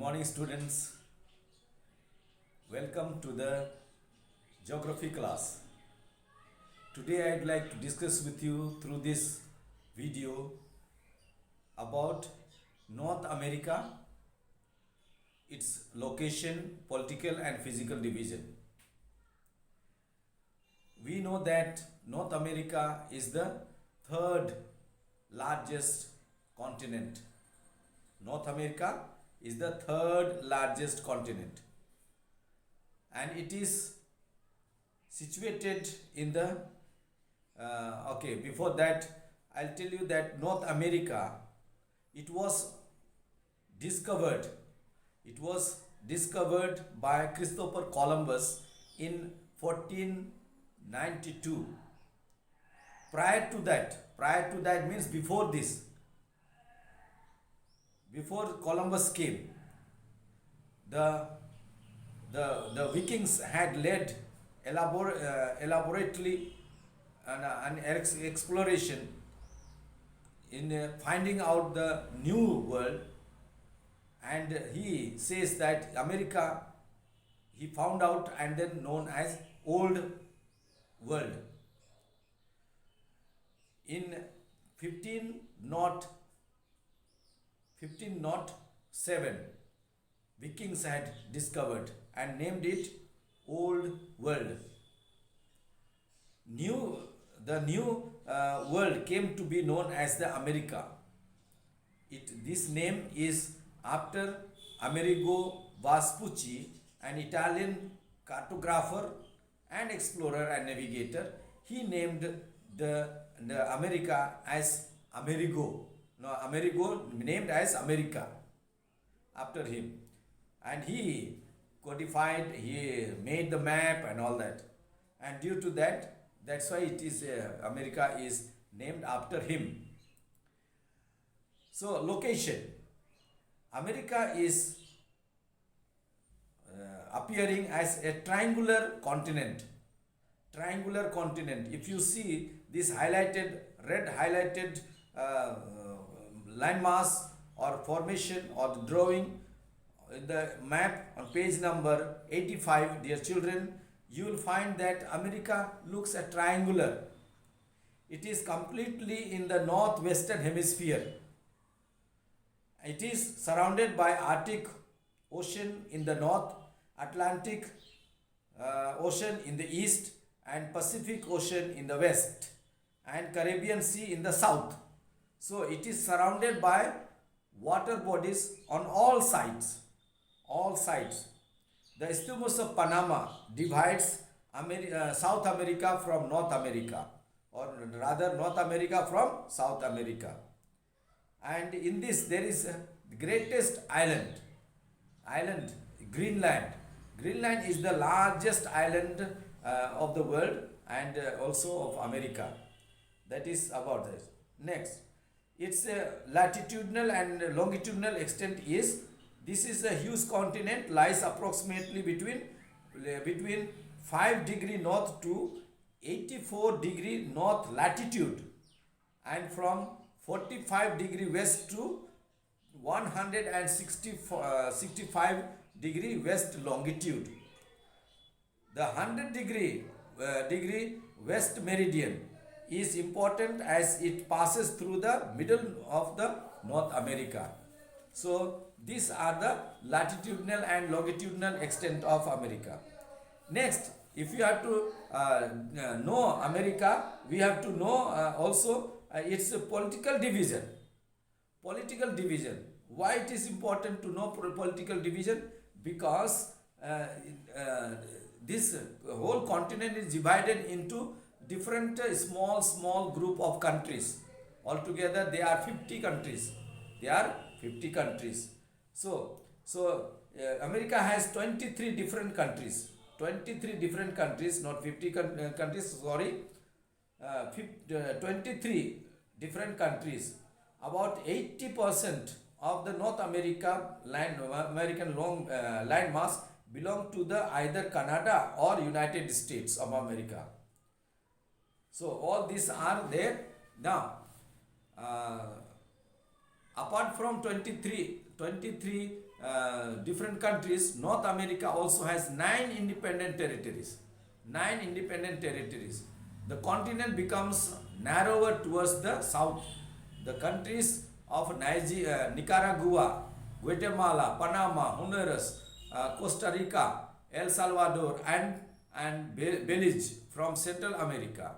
morning, students. Welcome to the geography class. Today, I'd like to discuss with you through this video about North America, its location, political, and physical division. We know that North America is the third largest continent. North America is the third largest continent, and it is situated in the before that I'll tell you that North America, it was discovered it was discovered by Christopher Columbus in 1492. Prior to that means before Columbus came, the Vikings had led elaborately an exploration in finding out the new world, and he says that America he found out and then known as Old World. In 1507, Vikings had discovered and named it Old World. The new world came to be known as the America. This name is after Amerigo Vespucci, an Italian cartographer and explorer and navigator. He named the America as Amerigo. No, Amerigo named as America after him, and he made the map and all that, and due to that, that's why it is America is named after him. So location, America is appearing as a triangular continent. If you see this red highlighted landmass or formation or the drawing in the map on page number 85, dear children, you will find that America looks a triangular. It is completely in the northwestern hemisphere. It is surrounded by Arctic Ocean in the north, Atlantic Ocean in the east, and Pacific Ocean in the west, and Caribbean Sea in the south. So it is surrounded by water bodies on all sides. The Isthmus of Panama divides South America from North America, or rather North America from South America. And in this there is the greatest island, Greenland. Greenland is the largest island of the world and also of America. That is about this. Next, its latitudinal and longitudinal extent is, this is a huge continent, lies approximately between 5 degree north to 84 degree north latitude, and from 45 degree west to 165 degree west longitude. The 100 degree west meridian is important as it passes through the middle of the North America. So these are the latitudinal and longitudinal extent of America. Next, if you have to know America, we have to know also its political division. Why it is important to know political division? Because this whole continent is divided into different small group of countries. Altogether they are 50 countries. So America has 23 different countries. Not 50 countries, sorry. 23 different countries. About 80% of the North America American land mass belong to the either Canada or United States of America. So all these are there. Now apart from 23 different countries, North America also has 9 independent territories. 9 independent territories. The continent becomes narrower towards the south. The countries of Nicaragua, Guatemala, Panama, Honduras, Costa Rica, El Salvador, and Belize from Central America.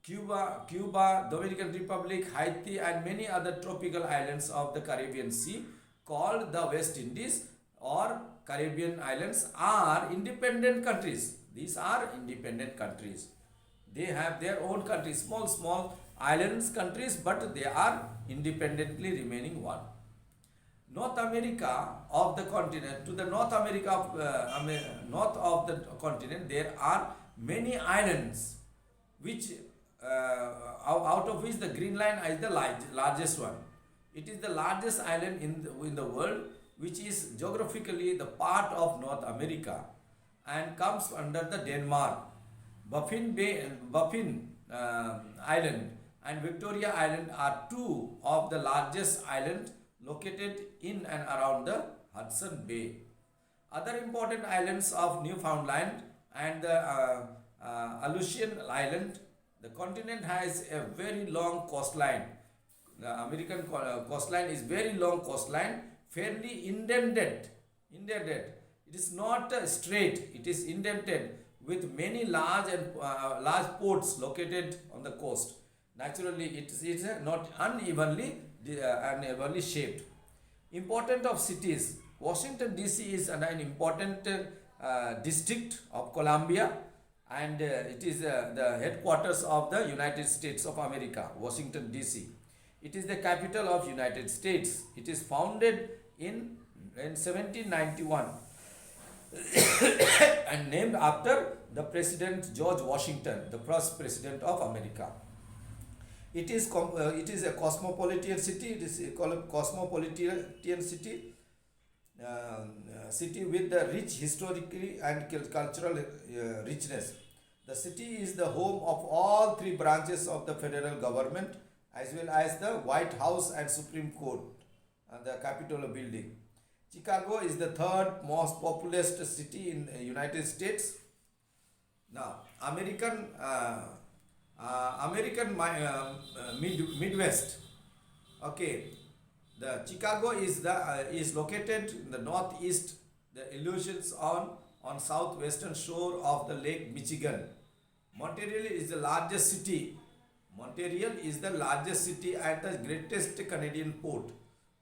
Cuba, Dominican Republic, Haiti, and many other tropical islands of the Caribbean Sea, called the West Indies or Caribbean islands, are independent countries. These are independent countries. They have their own countries, small islands countries, but they are independently remaining one. North America of the continent, to the North America of north of the continent, there are many islands, which out of which the Greenland is the largest one. It is the largest island in the world, which is geographically the part of North America and comes under the Denmark. Baffin Island and Victoria Island are two of the largest islands located in and around the Hudson Bay. Other important islands of Newfoundland and the Aleutian Island. The continent has a very long coastline. The American coastline is very long coastline, fairly indented. It is not straight. It is indented with many large ports located on the coast. Naturally, it is not unevenly shaped. Important of cities. Washington DC is an important district of Columbia, and it is the headquarters of the United States of America, Washington DC. It is the capital of United States. It is founded in 1791 and named after the President George Washington, the first president of America. It is a cosmopolitan city. It is called a cosmopolitan city. City with the rich historically and cultural richness. The city is the home of all three branches of the federal government, as well as the White House and Supreme Court and the Capitol building. Chicago is the third most populous city in the United States. Now, Midwest. Okay, the Chicago is located in the northeast. The illusions on southwestern shore of the Lake Michigan. Montreal is the largest city. Montreal is the largest city and the greatest Canadian port.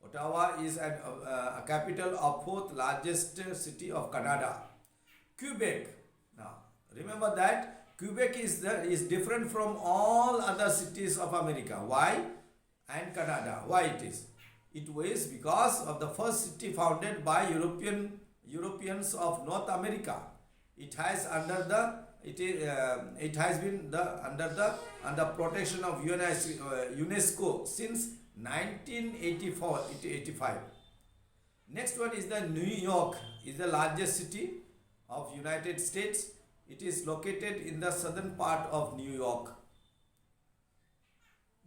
Ottawa is a capital of fourth largest city of Canada. Quebec. Now, remember that Quebec is different from all other cities of America. Why? And Canada. Why it is? It was because of the first city founded by Europeans of North America. It has been under protection of UNESCO since 1985. Next one is the New York. Is the largest city of United States. It is located in the southern part of New York.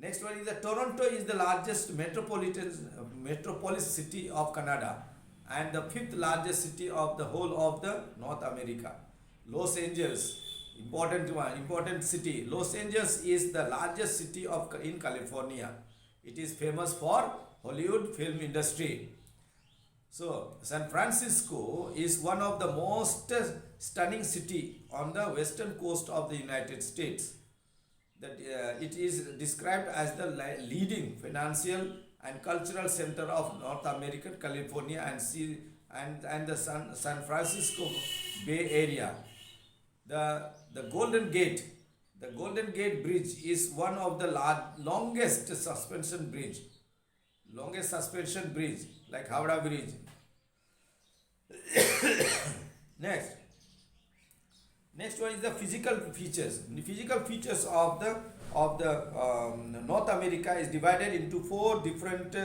Next one is the Toronto is the largest metropolis city of Canada and the fifth largest city of the whole of the North America. Los Angeles, important city. Los Angeles is the largest city in California. It is famous for Hollywood film industry. So, San Francisco is one of the most stunning city on the western coast of the United States. It is described as the leading financial and cultural center of North American California and the San Francisco Bay Area. The Golden Gate Bridge is one of the longest suspension bridge like Howrah Bridge. Next one is the physical features. The physical features of the North America is divided into four different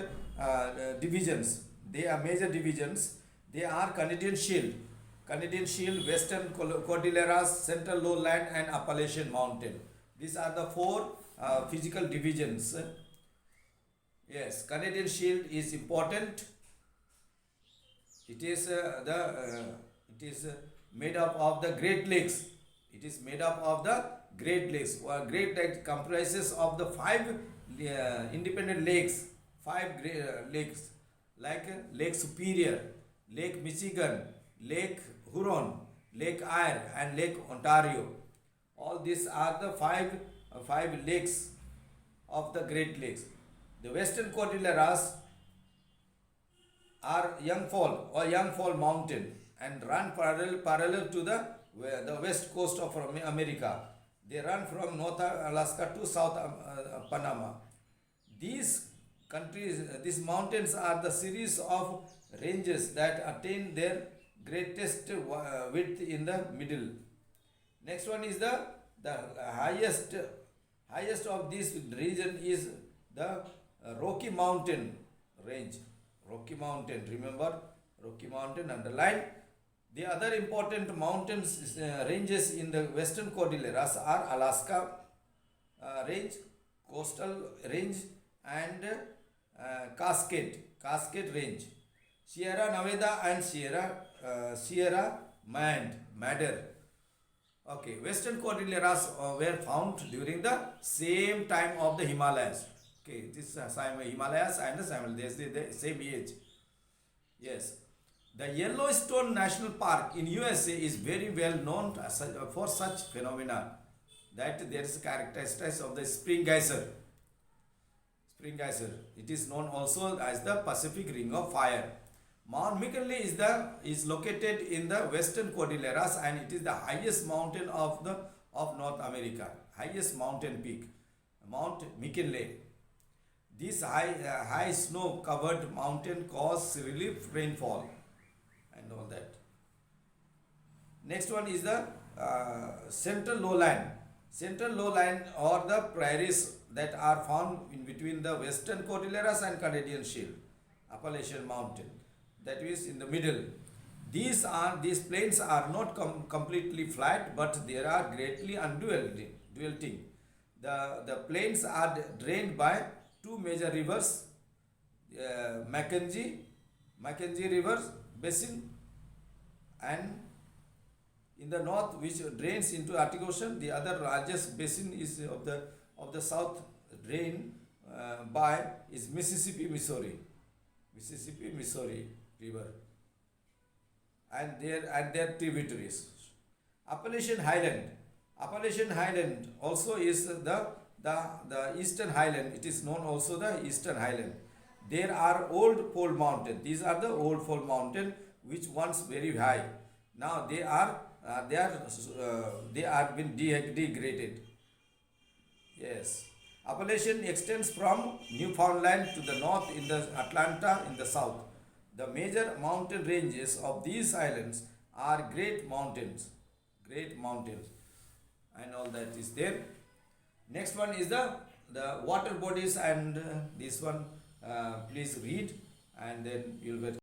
divisions. They are major divisions. They are Canadian Shield, Western Cordilleras, Central Lowland, and Appalachian Mountain. These are the four physical divisions. Yes, Canadian Shield is important. It is it is made up of the Great Lakes. It is made up of the Great Lakes. Great Lakes comprises of the five independent lakes, lakes like Lake Superior, Lake Michigan, Lake Huron, Lake Erie, and Lake Ontario. All these are the five lakes of the Great Lakes. The Western Cordilleras are Young Fall Mountain and run parallel to the west coast of America. They run from North Alaska to South Panama. These these mountains are the series of ranges that attain their greatest width in the middle. Next one is the highest of this region is the Rocky Mountain range. Rocky Mountain, remember Rocky Mountain, underline. The other important mountains ranges in the Western Cordilleras are Alaska range, Coastal range, and Cascade range, Sierra Nevada and Sierra Madre. Okay, Western Cordilleras were found during the same time of the Himalayas. Okay, this Himalayas and the Himalayas, they the same age. Yes, the Yellowstone National Park in USA is very well known for such phenomena that there is characteristics of the spring geyser. Spring geyser. It is known also as the Pacific Ring of Fire. Mount McKinley is located in the Western Cordilleras and it is the highest mountain of North America. Highest mountain peak, Mount McKinley. This high snow-covered mountain cause relief rainfall and all that. Next one is the central lowland. Central lowland or the prairies that are found in between the Western Cordilleras and Canadian Shield, Appalachian Mountain. That is in the middle. These plains are not completely flat, but they are greatly undulating. The plains are drained by two major rivers, Mackenzie River Basin, and in the north, which drains into Arctic Ocean. The other largest basin is of the south drain by is Mississippi Missouri River, and their tributaries. Appalachian Highland also is the Eastern Highland. It is known also the Eastern Highland. There are old fold mountain. These are the old fold mountain which once very high. Now they are been degraded. Yes. Appalachian extends from Newfoundland to the north in the Atlanta in the south. The major mountain ranges of these islands are great mountains, and all that is there. Next one is the water bodies, and this one please read, and then you'll get